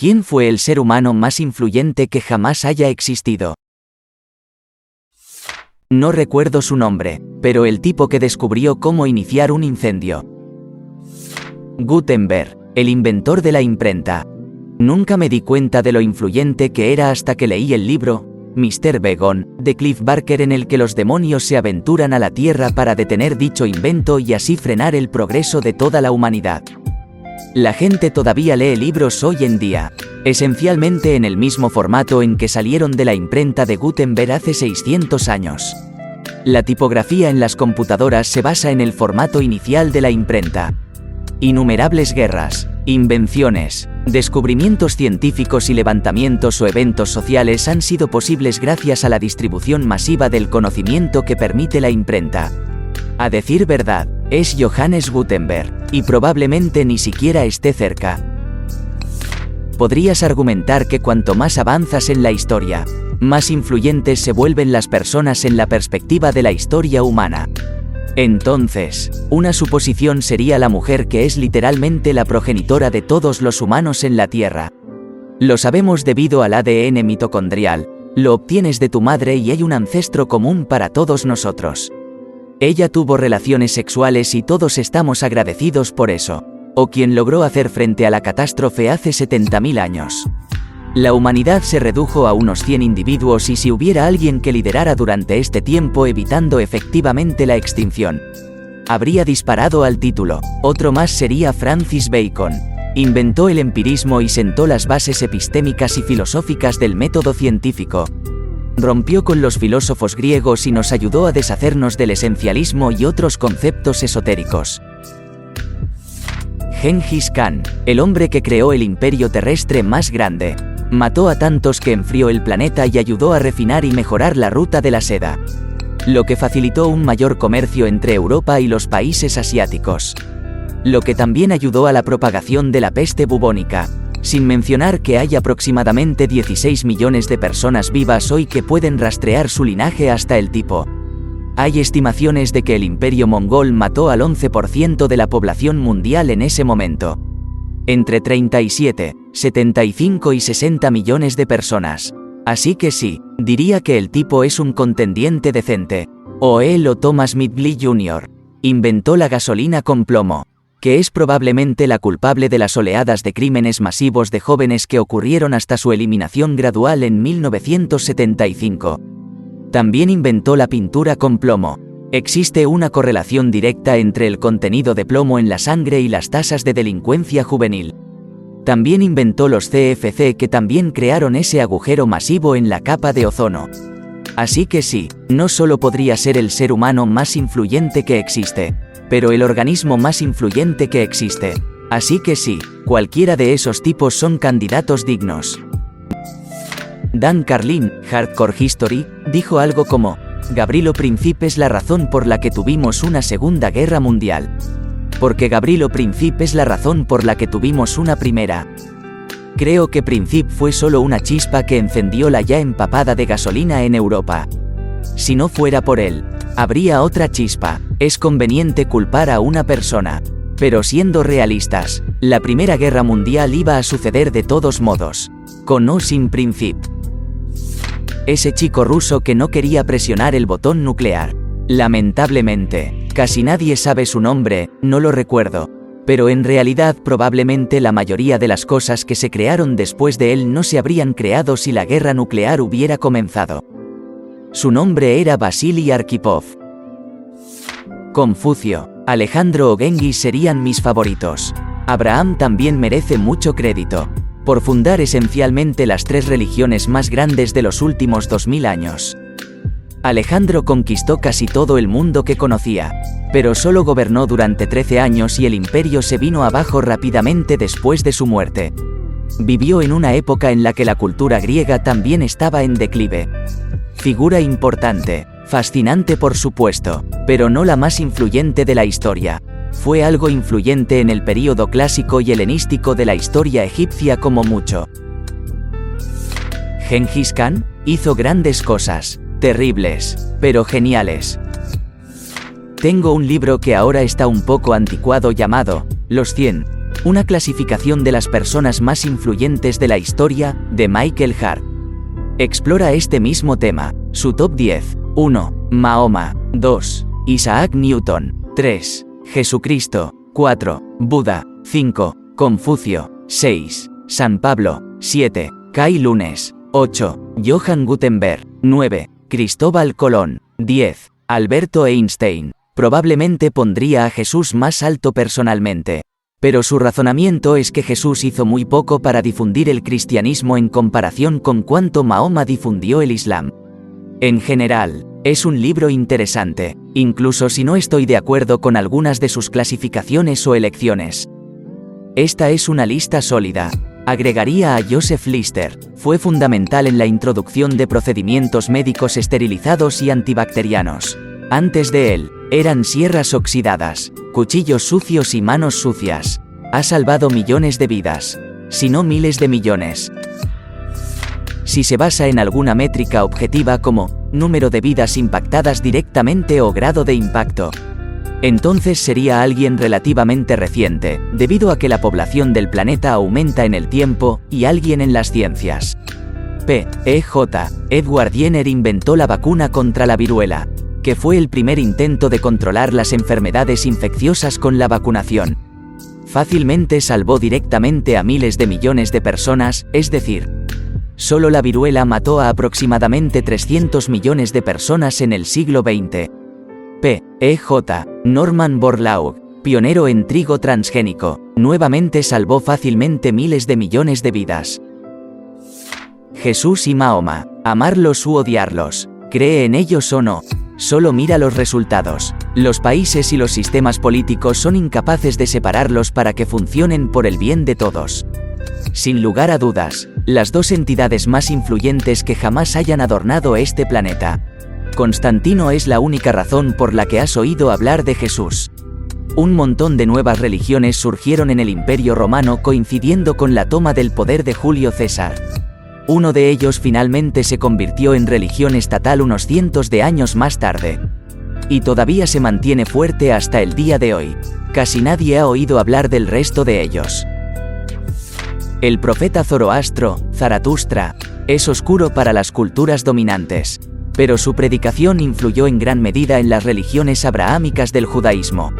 ¿Quién fue el ser humano más influyente que jamás haya existido? No recuerdo su nombre, pero el tipo que descubrió cómo iniciar un incendio. Gutenberg, el inventor de la imprenta. Nunca me di cuenta de lo influyente que era hasta que leí el libro Mr. Begon, de Cliff Barker, en el que los demonios se aventuran a la Tierra para detener dicho invento y así frenar el progreso de toda la humanidad. La gente todavía lee libros hoy en día, esencialmente en el mismo formato en que salieron de la imprenta de Gutenberg hace 600 años. La tipografía en las computadoras se basa en el formato inicial de la imprenta. Innumerables guerras, invenciones, descubrimientos científicos y levantamientos o eventos sociales han sido posibles gracias a la distribución masiva del conocimiento que permite la imprenta. A decir verdad, es Johannes Gutenberg, y probablemente ni siquiera esté cerca. Podrías argumentar que cuanto más avanzas en la historia, más influyentes se vuelven las personas en la perspectiva de la historia humana. Entonces, una suposición sería la mujer, que es literalmente la progenitora de todos los humanos en la Tierra. Lo sabemos debido al ADN mitocondrial, lo obtienes de tu madre y hay un ancestro común para todos nosotros. Ella tuvo relaciones sexuales y todos estamos agradecidos por eso. O quien logró hacer frente a la catástrofe hace 70.000 años. La humanidad se redujo a unos 100 individuos y si hubiera alguien que liderara durante este tiempo evitando efectivamente la extinción, habría disparado al título. Otro más sería Francis Bacon. Inventó el empirismo y sentó las bases epistémicas y filosóficas del método científico. Rompió con los filósofos griegos y nos ayudó a deshacernos del esencialismo y otros conceptos esotéricos. Gengis Khan, el hombre que creó el imperio terrestre más grande. Mató a tantos que enfrió el planeta y ayudó a refinar y mejorar la ruta de la seda, lo que facilitó un mayor comercio entre Europa y los países asiáticos, lo que también ayudó a la propagación de la peste bubónica, sin mencionar que hay aproximadamente 16 millones de personas vivas hoy que pueden rastrear su linaje hasta el tipo. Hay estimaciones de que el imperio mongol mató al 11% de la población mundial en ese momento. Entre 37, 75 y 60 millones de personas. Así que sí, diría que el tipo es un contendiente decente. O él o Thomas Midgley Jr. inventó la gasolina con plomo, que es probablemente la culpable de las oleadas de crímenes masivos de jóvenes que ocurrieron hasta su eliminación gradual en 1975. También inventó la pintura con plomo. Existe una correlación directa entre el contenido de plomo en la sangre y las tasas de delincuencia juvenil. También inventó los CFC, que también crearon ese agujero masivo en la capa de ozono. Así que sí, no solo podría ser el ser humano más influyente que existe, pero el organismo más influyente que existe. Así que sí, cualquiera de esos tipos son candidatos dignos. Dan Carlin, Hardcore History, dijo algo como: Gavrilo Princip es la razón por la que tuvimos una Segunda Guerra Mundial. Porque Gavrilo Princip es la razón por la que tuvimos una primera. Creo que Princip fue solo una chispa que encendió la ya empapada de gasolina en Europa. Si no fuera por él, habría otra chispa. Es conveniente culpar a una persona. Pero siendo realistas, la Primera Guerra Mundial iba a suceder de todos modos. Con o sin Princip. Ese chico ruso que no quería presionar el botón nuclear. Lamentablemente, casi nadie sabe su nombre, no lo recuerdo. Pero en realidad probablemente la mayoría de las cosas que se crearon después de él no se habrían creado si la guerra nuclear hubiera comenzado. Su nombre era Vasily Arkhipov. Confucio, Alejandro o Genghis serían mis favoritos. Abraham también merece mucho crédito, por fundar esencialmente las 3 religiones más grandes de los últimos 2000 años. Alejandro conquistó casi todo el mundo que conocía, pero solo gobernó durante 13 años y el imperio se vino abajo rápidamente después de su muerte. Vivió en una época en la que la cultura griega también estaba en declive. Figura importante, fascinante por supuesto, pero no la más influyente de la historia. Fue algo influyente en el período clásico y helenístico de la historia egipcia como mucho. Gengis Khan hizo grandes cosas, terribles, pero geniales. Tengo un libro que ahora está un poco anticuado llamado Los 100 Una clasificación de las personas más influyentes de la historia, de Michael Hart. Explora este mismo tema. Su top 10. 1. Mahoma. 2. Isaac Newton. 3. Jesucristo. 4. Buda. 5. Confucio. 6. San Pablo. 7. Kai Lunes. 8. Johann Gutenberg. 9. Cristóbal Colón. 10. Alberto Einstein. Probablemente pondría a Jesús más alto personalmente. Pero su razonamiento es que Jesús hizo muy poco para difundir el cristianismo en comparación con cuánto Mahoma difundió el Islam. En general, es un libro interesante, incluso si no estoy de acuerdo con algunas de sus clasificaciones o elecciones. Esta es una lista sólida. Agregaría a Joseph Lister, fue fundamental en la introducción de procedimientos médicos esterilizados y antibacterianos. Antes de él, eran sierras oxidadas, cuchillos sucios y manos sucias. Ha salvado millones de vidas, si no miles de millones. Si se basa en alguna métrica objetiva como número de vidas impactadas directamente o grado de impacto, entonces sería alguien relativamente reciente, debido a que la población del planeta aumenta en el tiempo, y alguien en las ciencias. P.E.J. Edward Jenner inventó la vacuna contra la viruela, que fue el primer intento de controlar las enfermedades infecciosas con la vacunación. Fácilmente salvó directamente a miles de millones de personas, es decir, solo la viruela mató a aproximadamente 300 millones de personas en el siglo XX. P.E.J. Norman Borlaug, pionero en trigo transgénico, nuevamente salvó fácilmente miles de millones de vidas. Jesús y Mahoma, amarlos u odiarlos, cree en ellos o no, solo mira los resultados. Los países y los sistemas políticos son incapaces de separarlos para que funcionen por el bien de todos. Sin lugar a dudas, las dos entidades más influyentes que jamás hayan adornado este planeta. Constantino es la única razón por la que has oído hablar de Jesús. Un montón de nuevas religiones surgieron en el Imperio Romano coincidiendo con la toma del poder de Julio César. Uno de ellos finalmente se convirtió en religión estatal unos cientos de años más tarde. Y todavía se mantiene fuerte hasta el día de hoy. Casi nadie ha oído hablar del resto de ellos. El profeta Zoroastro, Zaratustra, es oscuro para las culturas dominantes, pero su predicación influyó en gran medida en las religiones abrahámicas del judaísmo,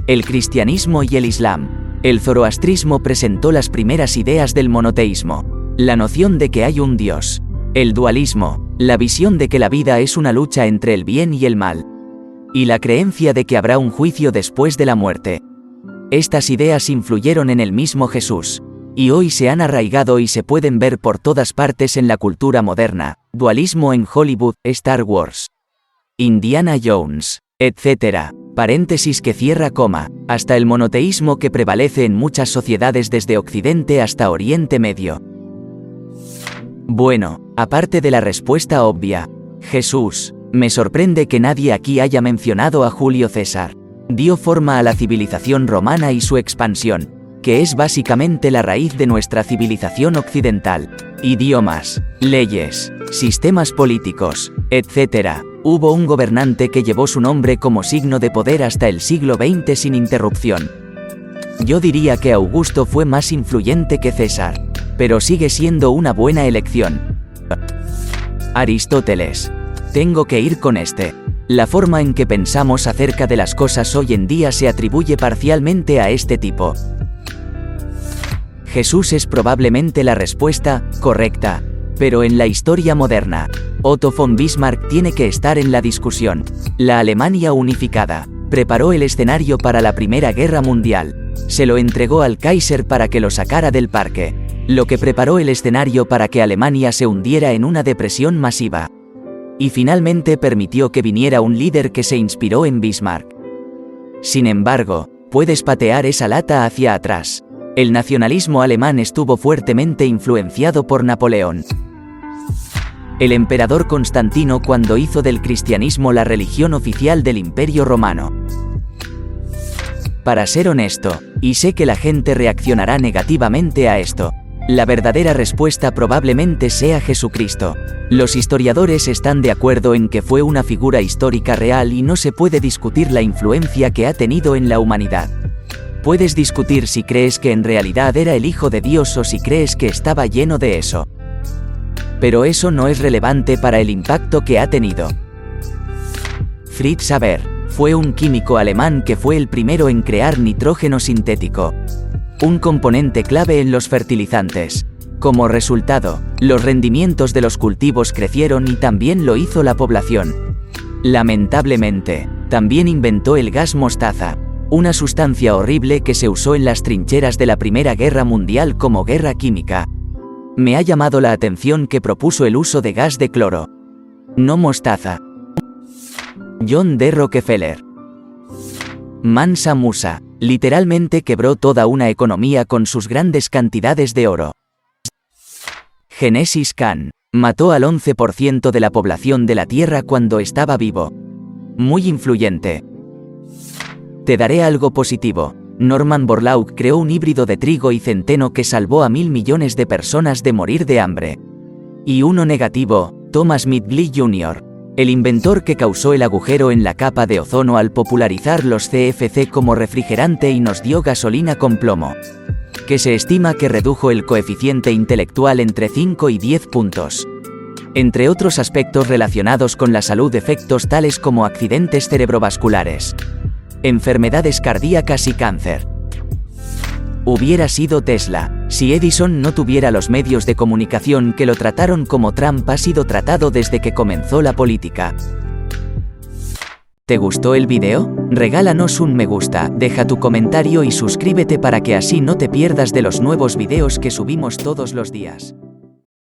el cristianismo y el islam. El zoroastrismo presentó las primeras ideas del monoteísmo, la noción de que hay un Dios, el dualismo, la visión de que la vida es una lucha entre el bien y el mal, y la creencia de que habrá un juicio después de la muerte. Estas ideas influyeron en el mismo Jesús, y hoy se han arraigado y se pueden ver por todas partes en la cultura moderna: dualismo en Hollywood, Star Wars, Indiana Jones, etc. Paréntesis que cierra coma, hasta el monoteísmo que prevalece en muchas sociedades desde Occidente hasta Oriente Medio. Bueno, aparte de la respuesta obvia, Jesús, me sorprende que nadie aquí haya mencionado a Julio César. Dio forma a la civilización romana y su expansión, que es básicamente la raíz de nuestra civilización occidental. Idiomas, leyes, sistemas políticos, etc. Hubo un gobernante que llevó su nombre como signo de poder hasta el siglo XX sin interrupción. Yo diría que Augusto fue más influyente que César, pero sigue siendo una buena elección. Aristóteles. Tengo que ir con este. La forma en que pensamos acerca de las cosas hoy en día se atribuye parcialmente a este tipo. Jesús es probablemente la respuesta correcta, pero en la historia moderna, Otto von Bismarck tiene que estar en la discusión. La Alemania unificada preparó el escenario para la Primera Guerra Mundial. Se lo entregó al Kaiser para que lo sacara del parque, lo que preparó el escenario para que Alemania se hundiera en una depresión masiva. Y finalmente permitió que viniera un líder que se inspiró en Bismarck. Sin embargo, puedes patear esa lata hacia atrás. El nacionalismo alemán estuvo fuertemente influenciado por Napoleón. El emperador Constantino cuando hizo del cristianismo la religión oficial del Imperio Romano. Para ser honesto, y sé que la gente reaccionará negativamente a esto, la verdadera respuesta probablemente sea Jesucristo. Los historiadores están de acuerdo en que fue una figura histórica real y no se puede discutir la influencia que ha tenido en la humanidad. Puedes discutir si crees que en realidad era el Hijo de Dios o si crees que estaba lleno de eso. Pero eso no es relevante para el impacto que ha tenido. Fritz Haber fue un químico alemán que fue el primero en crear nitrógeno sintético, un componente clave en los fertilizantes. Como resultado, los rendimientos de los cultivos crecieron y también lo hizo la población. Lamentablemente, también inventó el gas mostaza, una sustancia horrible que se usó en las trincheras de la Primera Guerra Mundial como guerra química. Me ha llamado la atención que propuso el uso de gas de cloro, no mostaza. John D. Rockefeller. Mansa Musa, literalmente quebró toda una economía con sus grandes cantidades de oro. Genghis Khan, mató al 11% de la población de la Tierra cuando estaba vivo. Muy influyente. Te daré algo positivo. Norman Borlaug creó un híbrido de trigo y centeno que salvó a 1.000 millones de personas de morir de hambre. Y uno negativo, Thomas Midgley Jr., el inventor que causó el agujero en la capa de ozono al popularizar los CFC como refrigerante y nos dio gasolina con plomo, que se estima que redujo el coeficiente intelectual entre 5 y 10 puntos. Entre otros aspectos relacionados con la salud, efectos tales como accidentes cerebrovasculares, enfermedades cardíacas y cáncer. Hubiera sido Tesla, si Edison no tuviera los medios de comunicación que lo trataron como Trump ha sido tratado desde que comenzó la política. ¿Te gustó el video? Regálanos un me gusta, deja tu comentario y suscríbete para que así no te pierdas de los nuevos videos que subimos todos los días.